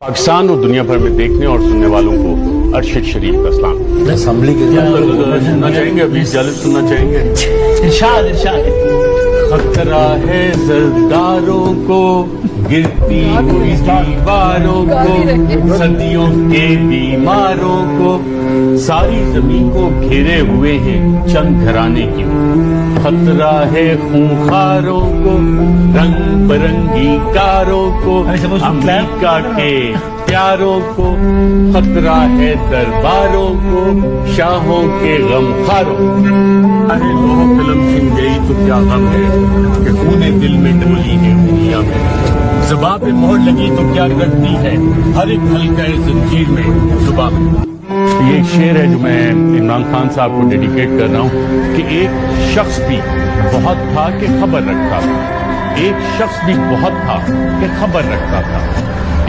पाकिस्तान और दुनिया भर में देखने और सुनने वालों को अरशद शरीफ का सलाम। असम्बली के सुनना चाहेंगे, अभी जालिब सुनना चाहेंगे। इरशाद इरशाद खतरा है जरदारों को, गिरती हुई दीवारों को, सदियों के बीमारों को, सारी जमीन को घेरे हुए हैं चंद घराने क्यों। खतरा है खूंखारों को, रंग बिरंगी कारों को, अमेरिका के प्यारों को, खतरा है दरबारों को, शाहों के गमखारों को। अरे लोह फिल्म छिन गई तो क्या गम है कि खूने दिल में डोली है दुनिया में। ज़ुबां पे मोहर लगी तो क्या करती है हर एक हल्का जंजीर में ज़ुबां में। ये एक शेर है जो मैं इमरान खान साहब को डेडिकेट कर रहा हूँ कि एक शख्स भी बहुत था कि खबर रखता था, एक शख्स भी बहुत था कि खबर रखता था,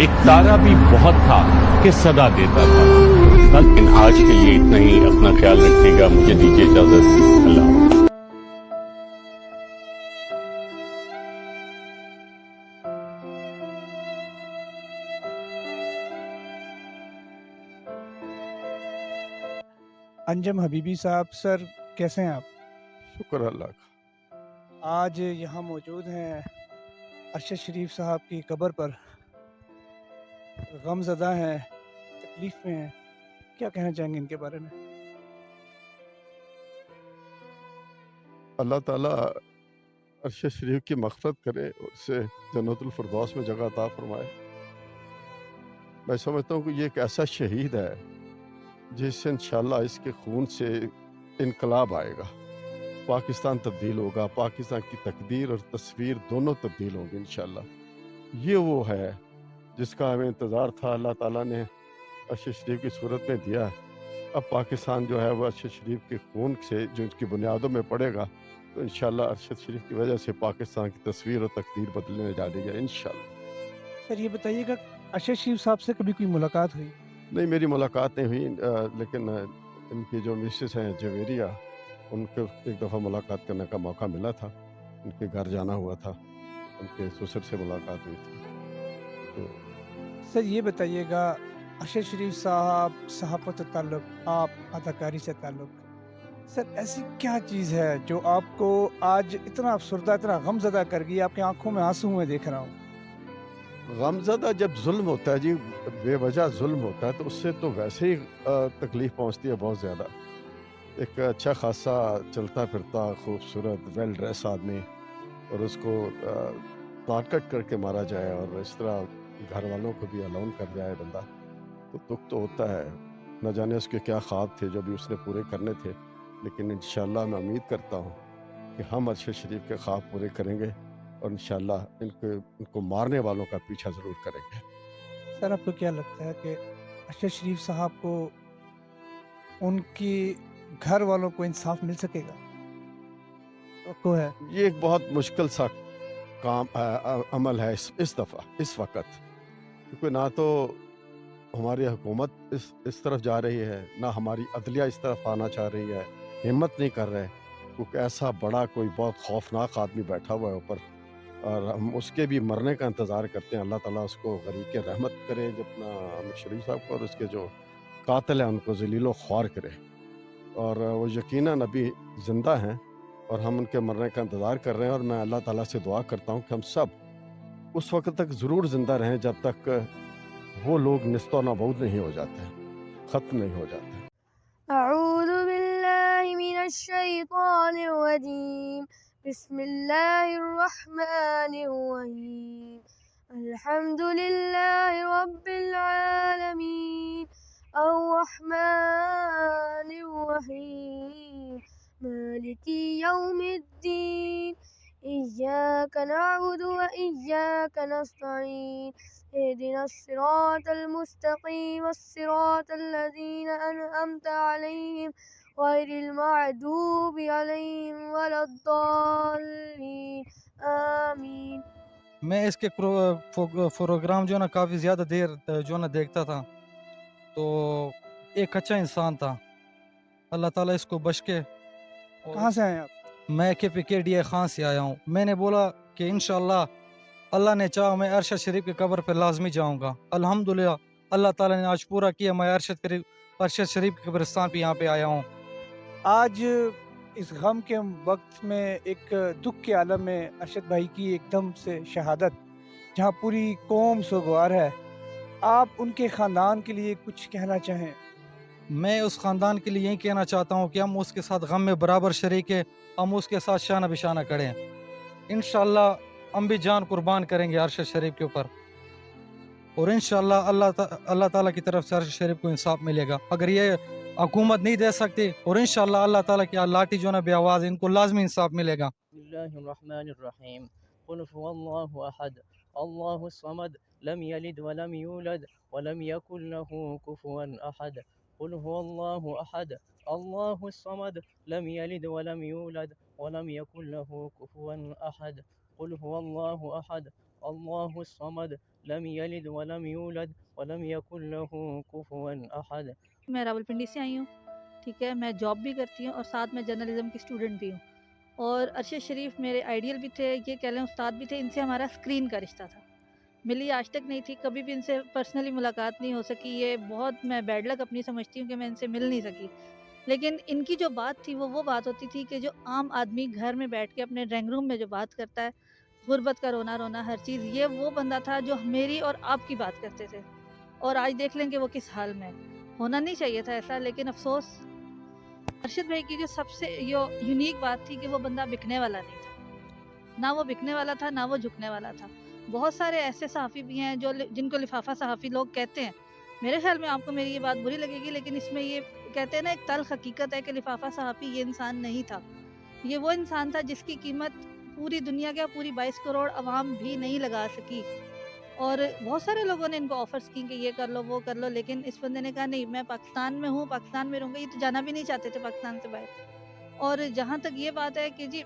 एक तारा भी बहुत था कि सदा देता था। लेकिन आज के लिए इतना ही। अपना ख्याल रखिएगा। मुझे दीजिए इजाजत। अल्लाह। अंजम हबीबी साहब, सर कैसे हैं आप? शुक्र अल्लाह का। आज यहाँ मौजूद हैं अरशद शरीफ साहब की कब्र पर, गमज़दा हैं, तकलीफ़ में हैं, क्या कहना चाहेंगे इनके बारे में? अल्लाह ताला अरशद शरीफ की मग़फ़िरत करे और उसे जन्नतुल फ़िरदौस में जगह अता फ़रमाए। मैं समझता हूँ कि ये एक ऐसा शहीद है जिससे इंशाअल्लाह इसके खून से इनकलाब आएगा, पाकिस्तान तब्दील होगा, पाकिस्तान की तकदीर और तस्वीर दोनों तब्दील होंगी इंशाअल्लाह। ये वो है जिसका हमें इंतज़ार था, अल्लाह ताला ने अरशद शरीफ की सूरत में दिया है। अब पाकिस्तान जो है वो अरशद शरीफ के खून से जो इसकी बुनियादों में पड़ेगा, तो इंशाअल्लाह अरशद शरीफ की वजह से पाकिस्तान की तस्वीर और तकदीर बदलने जा रही है इंशाअल्लाह। सर ये बताइएगा, अरशद शरीफ साहब से कभी कोई मुलाकात हुई? नहीं, मेरी मुलाकात नहीं हुई, लेकिन इनकी जो मिसेस हैं जवेरिया, उनको एक दफ़ा मुलाकात करने का मौका मिला था, उनके घर जाना हुआ था, उनके ससुर से मुलाकात हुई थी। तो सर ये बताइएगा, अरशद शरीफ साहब सहाफ़त से ताल्लुक़, आप अदाकारी से ताल्लुक़, सर ऐसी क्या चीज़ है जो आपको आज इतना अफसरदा, इतना गमज़दा कर गई, आपकी आंखों में आंसू में देख रहा हूँ? गमज़दा जब जुल्म होता है जी, बेवजह जुल्म होता है, तो उससे तो वैसे ही तकलीफ़ पहुंचती है बहुत ज़्यादा। एक अच्छा खासा चलता फिरता खूबसूरत वेल ड्रेस आदमी और उसको टारगेट करके मारा जाए और इस तरह घर वालों को भी अलाउन कर जाए बंदा, तो दुख तो होता है। न जाने उसके क्या ख्वाब थे जो भी उसने पूरे करने थे, लेकिन इंशाअल्लाह मैं उम्मीद करता हूँ कि हम अरशद शरीफ के ख्वाब पूरे करेंगे और इंशाअल्लाह इनको मारने वालों का पीछा ज़रूर करेंगे। सर आपको क्या लगता है कि अरशद शरीफ साहब को, उनकी घर वालों को इंसाफ मिल सकेगा? तो है ये एक बहुत मुश्किल सा काम अमल है इस दफ़ा इस वक्त, क्योंकि ना तो हमारी हुकूमत इस तरफ जा रही है, ना हमारी अदलिया इस तरफ आना चाह रही है, हिम्मत नहीं कर रहे, क्योंकि ऐसा बड़ा कोई बहुत खौफनाक आदमी बैठा हुआ है ऊपर और हम उसके भी मरने का इंतज़ार करते हैं। अल्लाह ताला उसको गरीक रहमत करे, अपना अमीर शरीफ साहब को, और उसके जो कातिल हैं उनको ज़लील व ख्वार करे। और वो यकीनन अभी ज़िंदा हैं और हम उनके मरने का इंतज़ार कर रहे हैं, और मैं अल्लाह ताला से दुआ करता हूँ कि हम सब उस वक्त तक ज़रूर ज़िंदा रहें जब तक वो लोग निस्तो नाबूद नहीं हो जाते, ख़त्म नहीं हो जाते। अऊज़ु बिल्लाहि मिनश शैतानिर रजीम। बिस्मिल्लाहिर रहमानिर रहीम। अल्हम्दुलिल्लाहि रब्बिल आलमीन। अर्रहमानिर रहीम। मालिकी यौमिद्दीन। इय्याका नअबुदु व इय्याका नस्तईन। इहदिनस सिरातल मुस्तक़ीम सिरातल लज़ीना अनअमत अलैहिम गैरिल मग़दूबि अलैहिम वलद्दाल्लीन। आमीन। मैं इसके प्रोग्राम जो ना काफ़ी ज़्यादा देर जो ना देखता था, तो एक अच्छा इंसान था, अल्लाह ताला इसको बख्श के। कहाँ से आए आप? मैं KPKDI खान से आया हूँ। मैंने बोला कि इंशाअल्लाह अल्लाह ने चाहा मैं अरशद शरीफ की कब्र पर लाजमी जाऊंगा। अल्हम्दुलिल्लाह अल्लाह ताला ने आज पूरा किया, मैं अरशद शरीफ के कब्रिस्तान पे यहाँ पे आया हूँ। आज इस गम के वक्त में एक दुख के आलम में अरशद भाई की एकदम से शहादत, जहाँ पूरी कौम सोगवार है, आप उनके ख़ानदान के लिए कुछ कहना चाहें? मैं उस ख़ानदान के लिए यही कहना चाहता हूँ कि हम उसके साथ गम में बराबर शरीक हैं, हम उसके साथ शाना बिशाना करें। इंशाअल्लाह हम भी जान कुर्बान करेंगे अरशद शरीफ के ऊपर, और इंशाअल्लाह अल्लाह ताला की तरफ से अरशद शरीफ को इंसाफ मिलेगा। अगर ये हुकूमत नहीं दे सकती, और इंशाअल्लाह अल्लाह ताला की लाठी जो ना बेआवाज़, इनको लाजमी इंसाफ मिलेगा। बिस्मिल्लाहिर्रहमानिर्रहीम। कुल हुवल्लाहु अहद अल्लाहुस समद लम यलिद वलम यूलद वलम यकुल लहू कुफुवन अहद। कुल हुवल्लाहु अहद अल्लाहुस समद लम यलिद वलम यूलद वलम यकुल लहू कुफुवन अहद। कुल हुवल्लाहु अहद अल्लाहुस समद लम यलिद वलम यूलद वलम यकुल लहू कुफुवन अहद। मैं रावलपिंडी से आई हूँ, ठीक है। मैं जॉब भी करती हूँ और साथ में जर्नलिज्म की स्टूडेंट भी हूँ। और अरशद शरीफ मेरे आइडियल भी थे, ये कह लें उस्ताद भी थे। इनसे हमारा स्क्रीन का रिश्ता था, मिली आज तक नहीं थी, कभी भी इनसे पर्सनली मुलाकात नहीं हो सकी। ये बहुत मैं बैड लक अपनी समझती हूँ कि मैं इनसे मिल नहीं सकी। लेकिन इनकी जो बात थी वो बात होती थी कि जो आम आदमी घर में बैठ के अपने ड्राइंग रूम में जो बात करता है, गुर्बत का रोना रोना हर चीज़, ये वो बंदा था जो मेरी और आपकी बात करते थे। और आज देख लें कि वो किस हाल में है। होना नहीं चाहिए था ऐसा, लेकिन अफसोस अरशद भाई की जो सबसे यूनिक बात थी कि वो बंदा बिकने वाला नहीं था। ना वो बिकने वाला था, ना वो झुकने वाला था। बहुत सारे ऐसे सहाफ़ी भी हैं जो जिनको लिफाफा सहाफ़ी लोग कहते हैं। मेरे ख्याल में आपको मेरी ये बात बुरी लगेगी, लेकिन इसमें ये कहते हैं ना, एक तल्ख़ हकीकत है कि लिफाफा सहाफ़ी ये इंसान नहीं था। ये वो इंसान था जिसकी कीमत पूरी दुनिया के पूरी 22 करोड़ अवाम भी नहीं लगा सकी। और बहुत सारे लोगों ने इनको ऑफर्स की कि ये कर लो वो कर लो, लेकिन इस बंदे ने कहा नहीं, मैं पाकिस्तान में हूँ, पाकिस्तान में रहूँगा। ये तो जाना भी नहीं चाहते थे पाकिस्तान से बाहर। और जहाँ तक ये बात है कि जी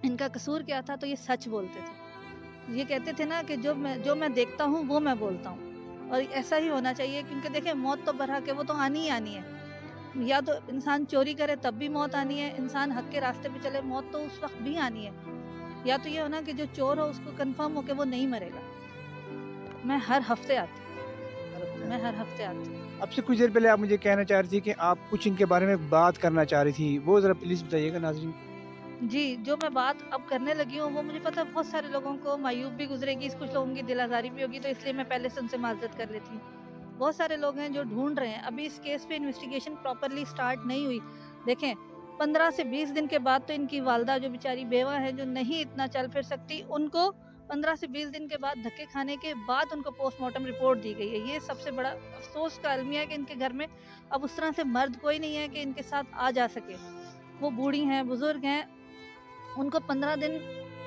इनका कसूर क्या था, तो ये सच बोलते थे। ये कहते थे ना कि जो मैं देखता हूँ वो मैं बोलता हूँ, और ऐसा ही होना चाहिए। क्योंकि देखें, मौत तो बरहक है, वो तो आनी ही आनी है। या तो इंसान चोरी करे तब भी मौत आनी है, इंसान हक के रास्ते पे चले मौत तो उस वक्त भी आनी है। या तो ये होना कि जो चोर हो उसको कंफर्म हो कि वो नहीं मरेगा। मैं हर हफ्ते आती हूँ। अब से कुछ देर पहले आप मुझे कहना चाह रही थी कि आप कुछ इनके बारे में बात करना चाह रही थी, वो ज़रा प्लीज़ बताइएगा नाज़रीन। जी, जो मैं बात अब करने लगी हूँ वो मुझे पता है बहुत सारे लोगों को मायूब भी गुजरेगी, कुछ लोगों की दिल आज़ारी भी होगी, तो इसलिए मैं पहले से उनसे माज़रत कर लेती हूँ। बहुत सारे लोग हैं जो ढूंढ रहे हैं, अभी इस केस पे इन्वेस्टिगेशन प्रॉपरली स्टार्ट नहीं हुई। देखें, 15 से 20 दिन के बाद तो इनकी वालदा जो बेचारी बेवा है, जो नहीं इतना चल फिर सकती, उनको 15 से 20 दिन के बाद धक्के खाने के बाद उनको पोस्टमार्टम रिपोर्ट दी गई है। ये सबसे बड़ा अफसोस का अलमिया है कि इनके घर में अब उस तरह से मर्द कोई नहीं है कि इनके साथ आ जा सके। वो बूढ़ी हैं, बुजुर्ग हैं, उनको 15 दिन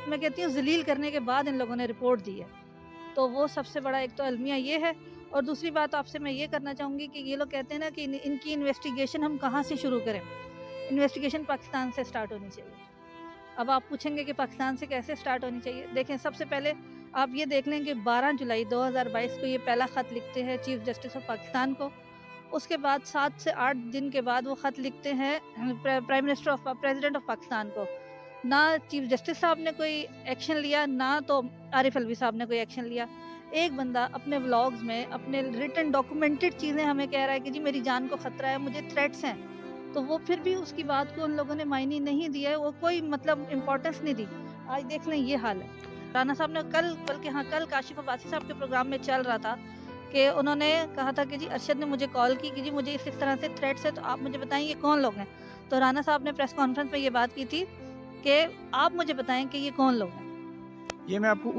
मैं कहती हूँ जलील करने के बाद इन लोगों ने रिपोर्ट दी है। तो वो सबसे बड़ा एक तो अलमिया ये है। और दूसरी बात आपसे मैं ये करना चाहूँगी कि ये लोग कहते हैं ना कि इनकी इन्वेस्टिगेशन हम कहाँ से शुरू करें। इन्वेस्टिगेशन पाकिस्तान से स्टार्ट होनी चाहिए। अब आप पूछेंगे कि पाकिस्तान से कैसे स्टार्ट होनी चाहिए। देखें, सबसे पहले आप ये देख लें कि 12 जुलाई 2022 को ये पहला ख़त लिखते हैं चीफ़ जस्टिस ऑफ पाकिस्तान को। उसके बाद 7 से 8 दिन के बाद वो ख़त लिखते हैं प्रेसिडेंट ऑफ पाकिस्तान को। ना चीफ़ जस्टिस साहब ने कोई एक्शन लिया, ना तो आरिफ अलवी साहब ने कोई एक्शन लिया। एक बंदा अपने व्लॉग्स में अपने रिटन डॉक्यूमेंटेड चीज़ें हमें कह रहा है कि जी मेरी जान को ख़तरा है, मुझे थ्रेट्स हैं, तो वो फिर भी उसकी बात को उन लोगों ने मायने नहीं दिया है, वो कोई मतलब इम्पोर्टेंस नहीं दी। आज देख लें ये हाल है। राना साहब ने कल काशिफ अब्बासी साहब के प्रोग्राम में चल रहा था कि उन्होंने कहा था कि जी अरशद ने मुझे कॉल की कि जी मुझे इस तरह से थ्रेट्स है, तो आप मुझे बताएं ये कौन लोग हैं। तो राना साहब ने प्रेस कॉन्फ्रेंस में ये बात की थी कि आप मुझे बताएं कि ये कौन लोग हैं। ये मैं आपको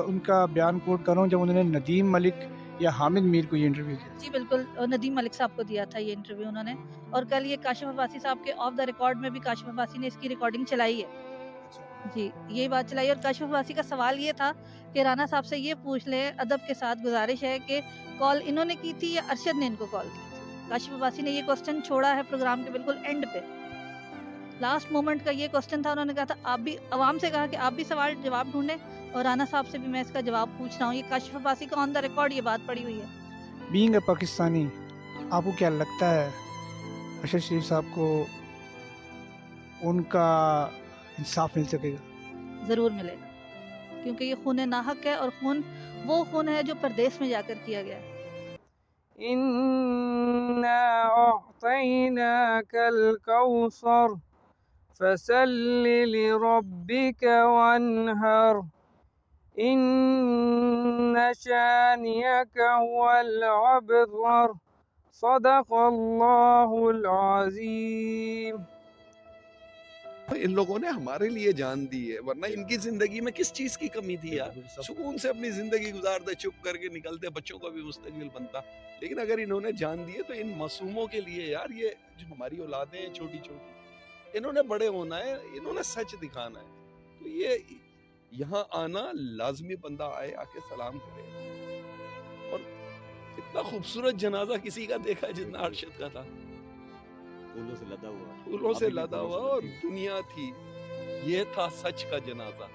उनका बयान कोट कर रहा हूँ जब उन्होंने नदीम मलिक या हामिद मीर को ये इंटरव्यू दिया। जी बिल्कुल, नदीम मलिक साहब को दिया था ये इंटरव्यू उन्होंने। और कल ये काशिफ अब्बासी साहब के ऑफ द रिकॉर्ड में भी काशिफ अब्बासी ने इसकी रिकॉर्डिंग चलाई है। जी, यही बात चलाई। और काशिफ अब्बासी का सवाल ये था कि राना साहब से ये पूछ लें, अदब के साथ गुजारिश है कि कॉल इन्होंने की थी या अरशद ने इनको कॉल की थी। काशिफ अब्बासी ने ये क्वेश्चन छोड़ा है प्रोग्राम के बिल्कुल एंड पे, लास्ट मोमेंट का ये क्वेश्चन था। उन्होंने कहा था आप भी आवाम से कहा कि आप भी सवाल जवाब ढूंढें, और राना साहब से भी मैं इसका जवाब पूछ रहा हूँ। ये काशिफ अब्बासी का ऑन द रिकॉर्ड ये बात पड़ी हुई है। बीइंग अ पाकिस्तानी, आपको क्या लगता है अरशद शरीफ साहब को उनका इंसाफ मिल सकेगा? ज़रूर मिलेगा। क्योंकि ये खून नाहक है और खून वो खून है जो परदेश में जाकर किया गया है। إنا أعطيناك الكوثر فصل لربك وانهر إن شانئك هو الأبتر صدق الله العظيم. ان لوگوں نے ہمارے لیے جان دی ہے، ورنہ ان کی زندگی میں کس چیز کی کمی تھی یار؟ سکون سے اپنی زندگی گزارتے، چپ کر کے نکلتے، بچوں کا بھی مستقبل بنتا. لیکن اگر انہوں نے جان دی ہے تو ان معصوموں کے لیے یار، یہ جو ہماری اولادیں ہیں چھوٹی چھوٹی، انہوں نے بڑے ہونا ہے، انہوں نے سچ دکھانا ہے. تو یہ یہاں آنا لازمی، بندہ آئے، آ کے سلام کرے. اور اتنا خوبصورت جنازہ کسی کا دیکھا جتنا ارشد کا تھا، پھولوں سے لدا ہوا، پھولوں سے لدا ہوا، اور دنیا تھی. یہ تھا سچ کا جنازہ.